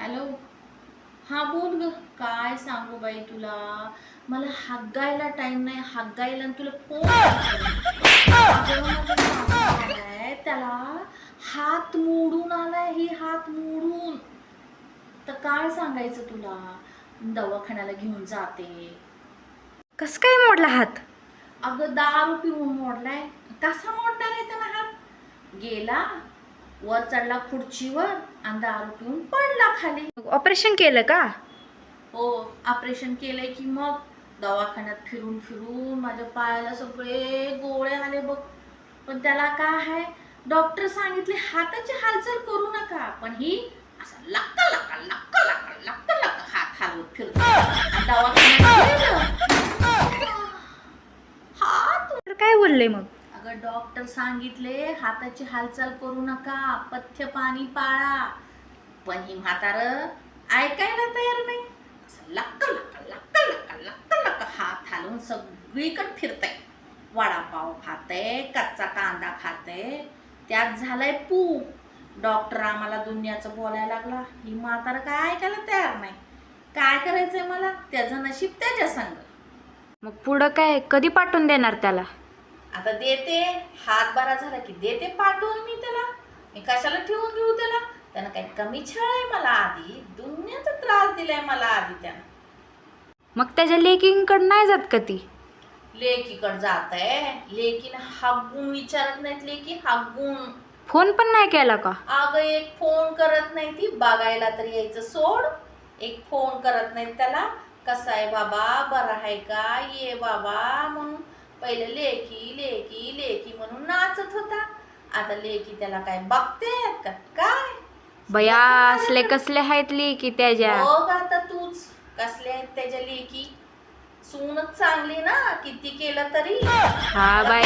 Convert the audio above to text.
Hello. हा बोल ग. काय सांगू बाई तुला. मला हागायला टाइम नाही. हागायला आणि तुला फोन अगं माझा सासरा आलाय, त्याला हात मोडून आलाय. ही हात मोडून तर काय सांगायचं तुला. दवाखान्याला घेऊन जाते. कस काय मोडला हात? अगं दारू पिऊन मोडलाय. कसा मोडणार आहे त्याला हात. गेला वर चढला खुर्चीवर आणि दारू पिऊन पडला खाली. ऑपरेशन केलं का? हो, ऑपरेशन केलंय की. मग दवाखान्यात फिरून फिरून माझ्या पायाला सगळे गोळे आले बघ. पण त्याला काय आहे, डॉक्टर सांगितले हाताची हालचाल करू नका, पण ही असं लक्का लक्का लक्का लक्का लक्का लक्का हात हलवत फिरतो. दवाखान्यात गेलं. हात. तर काय बोलले मग? अगं डॉक्टर सांगितले हाताची हालचाल करू नका, पथ्य पाणी पाळा. पण ही म्हातारं ऐकायला तयार नाही. असं लक्का लक्का लक्का लक्का लक्का लक्का हात हलवून सगळीकडे फिरतय. वडापाव खाते, कच्चा कांदा खाते, त्यात झालाय पू. डॉक्टर आम्हाला दुनियाचं बोलायला लागला. ही म्हातारं काय ऐकायला तयार नाही. काय करायचंय मला. त्याचं नशीब त्याच्या संग. मग पुढं काय, कधी पाठवून देणार त्याला? आता देते, हात बरा झाला की देते पाठवून मी त्याला. मी कशाला ठेवून घेऊ त्याला. त्यानं काही कमी छळ आहे मला. आधी दुनियाचा त्रास दिलाय मला आधी त्यानं. मग त्याच्या लेकींकडे नाही जात का ती? लेकीकडे जात आहे. लेकीनं हागून विचारत नाहीत. लेकी हागून. फोन पण नाही केला का? अगं एक फोन करत नाही ती. बघायला तर यायचं सोड. एक फोन करत नाहीत त्याला. कसा आहे बाबा, बरा आहे का, ये बाबा म्हणून. पहिले लेकी लेकी लेकी म्हणून नाचत होता. आता लेकी त्याला काय बघतेत का काय. बया, असले कसले आहेत लेकी त्याच्या? बघ आता तूच कसले आहेत त्याच्या लेकी. सूनच चांगली ना, किती केलं तरी. हा बाई.